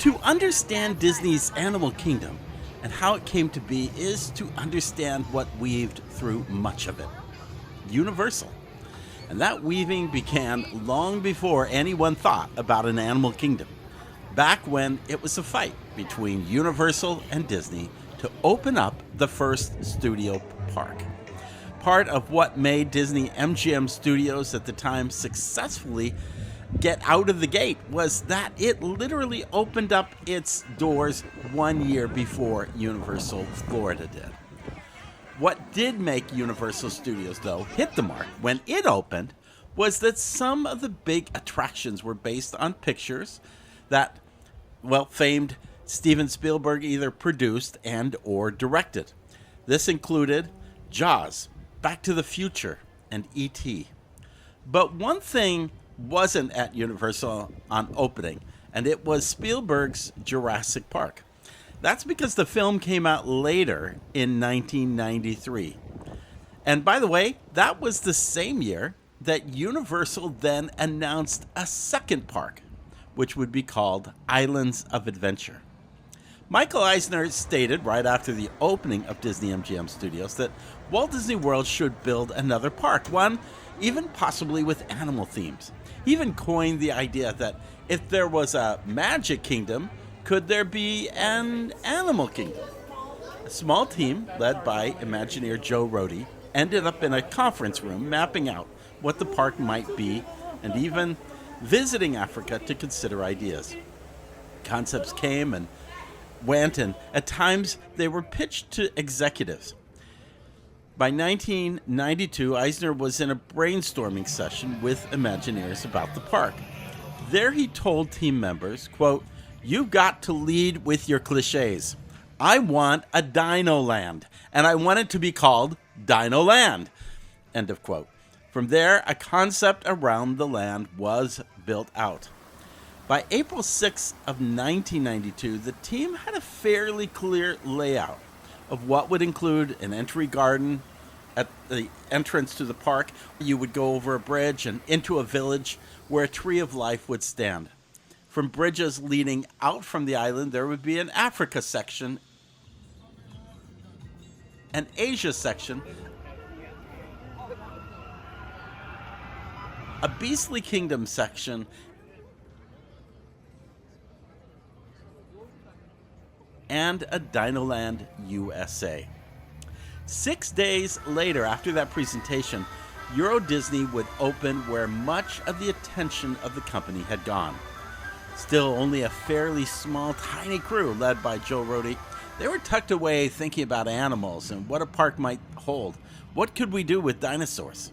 To understand Disney's Animal Kingdom and how it came to be is to understand what weaved through much of it: Universal. And that weaving began long before anyone thought about an animal kingdom, back when it was a fight between Universal and Disney to open up the first studio park. Part of what made Disney MGM Studios at the time successfully get out of the gate was that it literally opened up its doors 1 year before Universal Florida did. What did make Universal Studios, though, hit the mark when it opened was that some of the big attractions were based on pictures that, well, famed Steven Spielberg either produced and or directed. This included Jaws, Back to the Future, and E.T. But one thing wasn't at Universal on opening, and it was Spielberg's Jurassic Park. That's because the film came out later in 1993. And by the way, that was the same year that Universal then announced a second park, which would be called Islands of Adventure. Michael Eisner stated right after the opening of Disney MGM Studios that Walt Disney World should build another park, one even possibly with animal themes. He even coined the idea that if there was a magic kingdom, could there be an animal kingdom? A small team led by Imagineer Joe Rohde ended up in a conference room mapping out what the park might be and even visiting Africa to consider ideas. Concepts came and went, and at times they were pitched to executives. By 1992, Eisner was in a brainstorming session with Imagineers about the park. There he told team members, quote, "You've got to lead with your cliches. I want a DinoLand, and I want it to be called DinoLand." End of quote. From there, a concept around the land was built out. By April 6th of 1992, the team had a fairly clear layout of what would include an entry garden at the entrance to the park. You would go over a bridge and into a village where a tree of life would stand. From bridges leading out from the island, there would be an Africa section, an Asia section, a Beastly Kingdom section, and a DinoLand U.S.A. 6 days later, after that presentation, Euro Disney would open where much of the attention of the company had gone. Still only a fairly small, tiny crew led by Joe Rohde, they were tucked away thinking about animals and what a park might hold. What could we do with dinosaurs?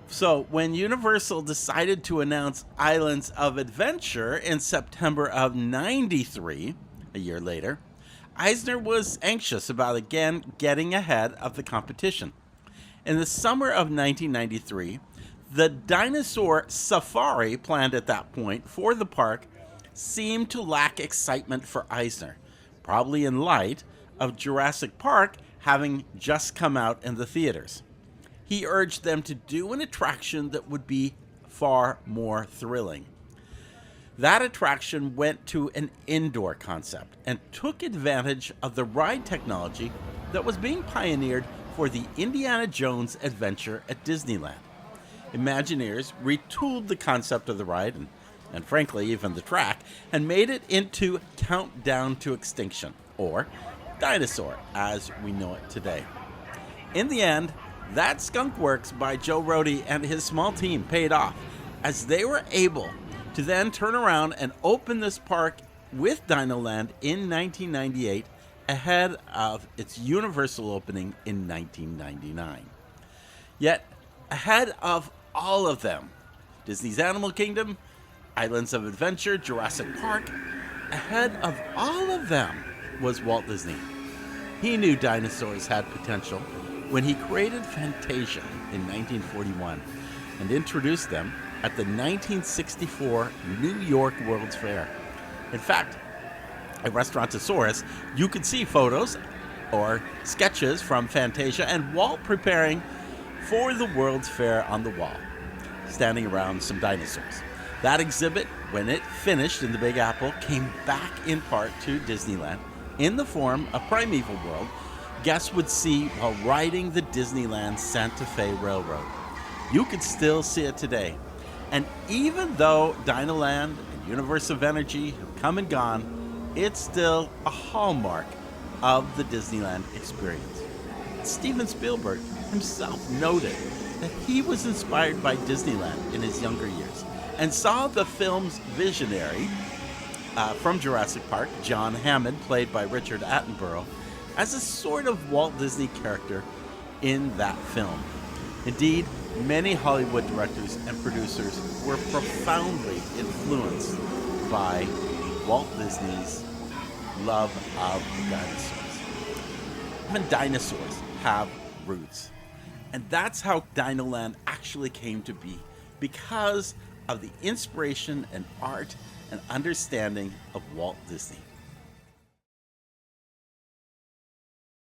So when Universal decided to announce Islands of Adventure in September of '93, a year later, Eisner was anxious about again getting ahead of the competition. In the summer of 1993, the dinosaur safari planned at that point for the park seemed to lack excitement for Eisner, probably in light of Jurassic Park having just come out in the theaters. He urged them to do an attraction that would be far more thrilling. That attraction went to an indoor concept and took advantage of the ride technology that was being pioneered for the Indiana Jones adventure at Disneyland. Imagineers retooled the concept of the ride and frankly even the track and made it into Countdown to Extinction, or Dinosaur as we know it today. In the end, that skunk works by Joe Rohde and his small team paid off, as they were able to then turn around and open this park with DinoLand in 1998 ahead of its Universal opening in 1999. Yet, ahead of all of them, Disney's Animal Kingdom, Islands of Adventure, Jurassic Park, ahead of all of them was Walt Disney. He knew dinosaurs had potential when he created Fantasia in 1941 and introduced them at the 1964 New York World's Fair. In fact, at Restaurantosaurus, you could see photos or sketches from Fantasia and Walt preparing for the World's Fair on the wall, standing around some dinosaurs. That exhibit when it finished in the Big Apple, came back in part to Disneyland in the form of Primeval World, guests would see while riding the Disneyland Santa Fe Railroad. You could still see it today. And even though DinoLand and Universe of Energy have come and gone, it's still a hallmark of the Disneyland experience. Steven Spielberg himself noted that he was inspired by Disneyland in his younger years and saw the film's visionary from Jurassic Park, John Hammond, played by Richard Attenborough, as a sort of Walt Disney character in that film. Indeed, many Hollywood directors and producers were profoundly influenced by Walt Disney's love of dinosaurs. Even dinosaurs have roots. And that's how DinoLand actually came to be, because of the inspiration and art and understanding of Walt Disney.